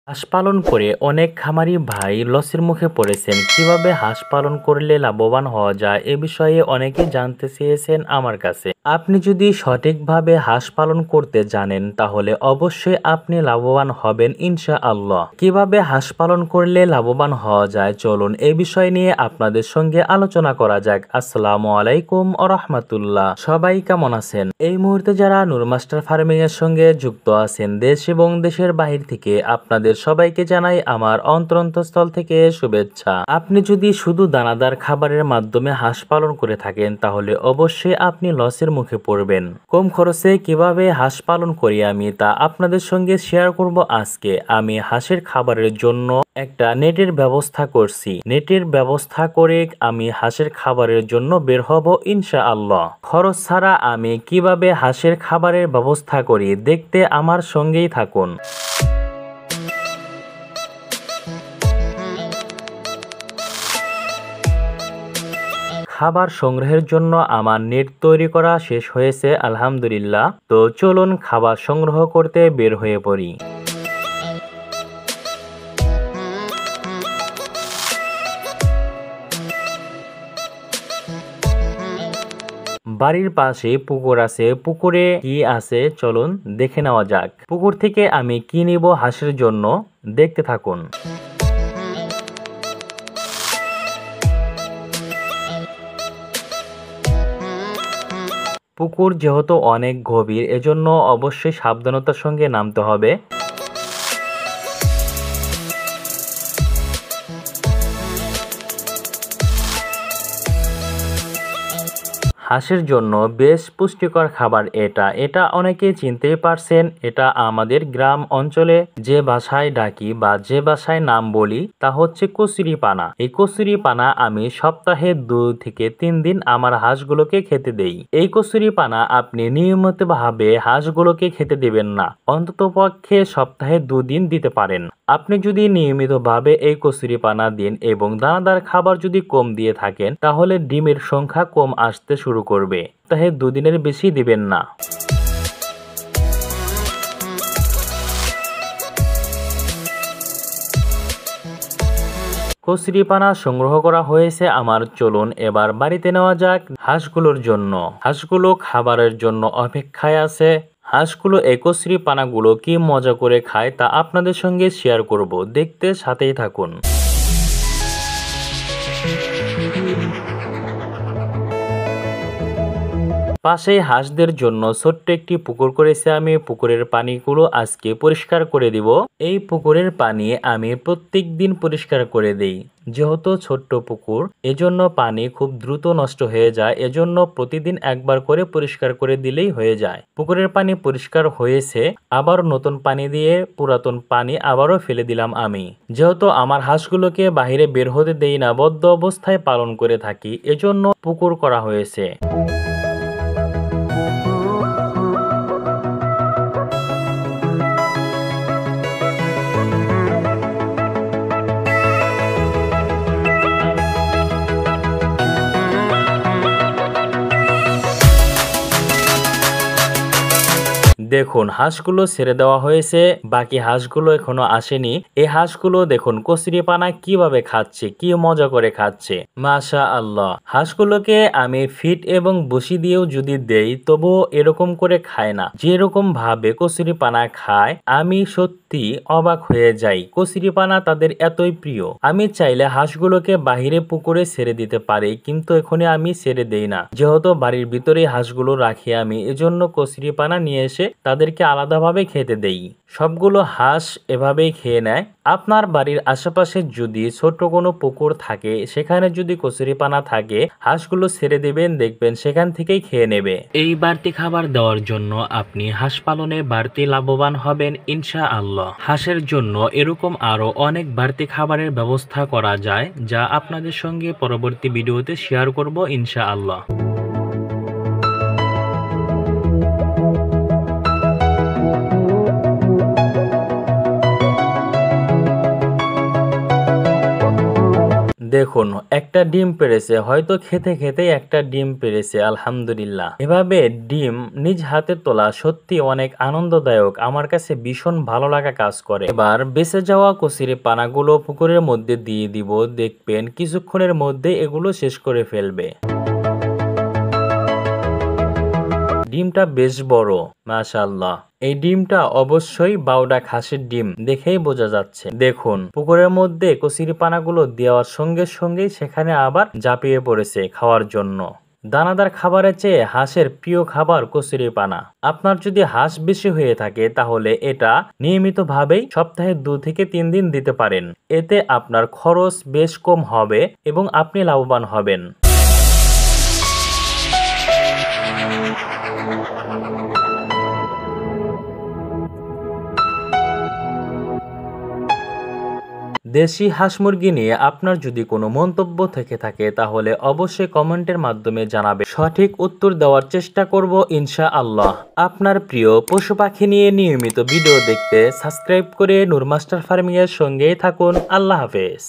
হাঁস পালন করে অনেক খামারি ভাই লসের মুখে পড়েছেন। কিভাবে হাঁস পালন করলে লাভবান হওয়া যায় এ বিষয়ে অনেকে জানতে চেয়েছেন আমার কাছে। আপনি যদি সঠিকভাবে হাঁস পালন করতে জানেন তাহলে অবশ্যই আপনি লাভবান হবেন ইনশাআল্লাহ। কিভাবে হাঁস পালন করলে লাভবান হওয়া যায় চলুন এই বিষয় নিয়ে আপনাদের সঙ্গে আলোচনা করা যাক। আসসালামু আলাইকুম ওয়া রাহমাতুল্লাহ। সবাই কেমন আছেন? এই মুহূর্তে যারা নূর মাস্টার ফার্মিং এর সঙ্গে যুক্ত আছেন দেশ এবং দেশের বাহির থেকে আপনাদের সবাইকে জানাই আমার অন্তরস্থল থেকে শুভেচ্ছা। আপনি যদি শুধু দানাদার খাবারের মাধ্যমে হাঁস পালন করে থাকেন তাহলে অবশ্যই আপনি লসের মুখে পড়বেন। কম খরচে কিভাবে হাঁস পালন করি আমি তা আপনাদের সঙ্গে শেয়ার করব আজকে। আমি হাঁসের খাবারের জন্য একটা নেটের ব্যবস্থা করছি। নেটের ব্যবস্থা করে আমি হাঁসের খাবারের জন্য বের হব ইনশাআল্লাহ। খরচ ছাড়া আমি কিভাবে হাঁসের খাবারের ব্যবস্থা করি দেখতে আমার সঙ্গেই থাকুন। খাবার সংগ্রহের জন্য আমার নেট তৈরি করা শেষ হয়েছে আলহামদুলিল্লাহ। তো চলুন খাবার সংগ্রহ করতে বের হয়ে পড়ি। বাড়ির পাশে পুকুর আছে, পুকুরে কি আছে চলুন দেখে নেওয়া যাক। পুকুর থেকে আমি কি নিব হাঁসের জন্য দেখতে থাকুন। পুকুর যেহেতু অনেক গভীর এজন্য অবশ্যই সাবধানতার সঙ্গে নামতে হবে। হাঁসের জন্য বেশ পুষ্টিকর খাবার এটা অনেকেই চিনতেই পারছেন। এটা আমাদের গ্রাম অঞ্চলে যে ভাষায় ডাকি বা যে ভাষায় নাম বলি তা হচ্ছে কচুরি পানা। এই কচুরি পানা আমি সপ্তাহে 2 থেকে 3 দিন আমার হাঁসগুলোকে খেতে দেই। এই কচুরি পানা আপনি নিয়মিতভাবে হাঁসগুলোকে খেতে দিবেন না, অন্ততপক্ষে সপ্তাহে 2 দিন দিতে পারেন। আপনি যদি নিয়মিতভাবে এই কচুরি পানা দিন এবং দানাদার খাবার যদি কম দিয়ে থাকেন তাহলে ডিমের সংখ্যা কম আসতে শুরু করবে। সপ্তাহে 2 দিনের বেশি দিবেন না। কচুরি পানা সংগ্রহ করা হয়েছে আমার, চলুন এবার বাড়িতে নেওয়া যাক হাঁসগুলোর জন্য। হাঁসগুলো খাবারের জন্য অপেক্ষায় আছে। হাঁসগুলো এই কচুরি পানাগুলো কি মজা করে খায় তা আপনাদের সঙ্গে শেয়ার করব, দেখতে সাথেই থাকুন। পাশেই হাঁসদের জন্য ছোট্ট একটি পুকুর করেছি আমি। পুকুরের পানিগুলো আজকে পরিষ্কার করে দিব। এই পুকুরের পানি আমি প্রত্যেক দিন পরিষ্কার করে দেই। যেহেতু ছোট্ট পুকুর এজন্য পানি খুব দ্রুত নষ্ট হয়ে যায়, এজন্য প্রতিদিন একবার করে পরিষ্কার করে দিলেই হয়ে যায়। পুকুরের পানি পরিষ্কার হয়েছে, আবার নতুন পানি দিয়ে পুরাতন পানি আবারও ফেলে দিলাম আমি। যেহেতু আমার হাঁসগুলোকে বাহিরে বের হতে দেই না, বদ্ধ অবস্থায় পালন করে থাকি, এজন্য পুকুর করা হয়েছে। দেখুন হাঁসগুলো ছেড়ে দেওয়া হয়েছে, বাকি হাঁসগুলো এখনো আসেনি। এই হাঁসগুলো দেখুন কচুরি পানা কিভাবে খাচ্ছে, কি মজা করে খাচ্ছে, মাশাআল্লাহ। হাঁসগুলোকে আমি ফিড এবং বসি দিয়েও যদি দেই তবুও এরকম করে খায় না। যেরকম ভাবে কচুরি পানা খায় আমি সত্যি অবাক হয়ে যাই। কচুরি পানা তাদের এতই প্রিয়। আমি চাইলে হাঁসগুলোকে বাহিরে পুকুরে ছেড়ে দিতে পারি, কিন্তু এখনই আমি ছেড়ে দেই না। যেহেতু বাড়ির ভিতরে হাঁসগুলো রাখি আমি, এজন্য কচুরি পানা নিয়ে এসে তাদেরকে আলাদাভাবে খেতে দেই। সবগুলো হাঁস এভাবেই খেয়ে নেয়। আপনার বাড়ির আশেপাশে যদি ছোট কোনো পুকুর থাকে সেখানে যদি কচুরি পানা থাকে হাঁসগুলো ছেড়ে দিবেন, দেখবেন সেখান থেকেই খেয়ে নেবে। এই বাড়তি খাবার দেওয়ার জন্য আপনি হাঁস পালনে বাড়তি লাভবান হবেন ইনশাআল্লাহ। হাঁসের জন্য এরকম আরো অনেক বাড়তি খাবারের ব্যবস্থা করা যায় যা আপনাদের সঙ্গে পরবর্তী ভিডিওতে শেয়ার করব ইনশাআল্লাহ। দেখুন একটা ডিম পেড়েছে, হয়তো খেতে খেতে একটা ডিম পেড়েছে, আলহামদুলিল্লাহ। এভাবে ডিম নিজ হাতে তোলা সত্যি অনেক আনন্দদায়ক, আমার কাছে ভীষণ ভালো লাগা কাজ করে। এবার বেঁচে যাওয়া কচুরি পানাগুলো পুকুরের মধ্যে দিয়ে দিব, দেখবেন কিছুক্ষণের মধ্যে এগুলো শেষ করে ফেলবে। ডিমটা বেশ বড়, মাশাআল্লাহ। এই ডিমটা অবশ্যই বাউডা খাসির ডিম, দেখেই বোঝা যাচ্ছে। দেখুন পুকুরের মধ্যে কচুরি পানাগুলো দেওয়ার সঙ্গে সঙ্গেই সেখানে আবার ঝাঁপিয়ে পড়েছে খাওয়ার জন্য। দানাদার খাবারের চেয়ে হাঁসের প্রিয় খাবার কচুরি পানা। আপনার যদি হাঁস বেশি হয়ে থাকে তাহলে এটা নিয়মিতভাবেই সপ্তাহে 2 থেকে 3 দিন দিতে পারেন। এতে আপনার খরচ বেশ কম হবে এবং আপনি লাভবান হবেন। দেশি হাঁস মুরগি নিয়ে আপনার যদি কোনো মন্তব্য থেকে থাকে তাহলে অবশ্যই কমেন্টের মাধ্যমে জানাবে, সঠিক উত্তর দেওয়ার চেষ্টা করব ইনশাআল্লাহ। আপনার প্রিয় পশু পাখি নিয়ে নিয়মিত ভিডিও দেখতে সাবস্ক্রাইব করে নূর মাস্টার ফার্মিং এর সঙ্গেই থাকুন। আল্লাহ হাফেজ।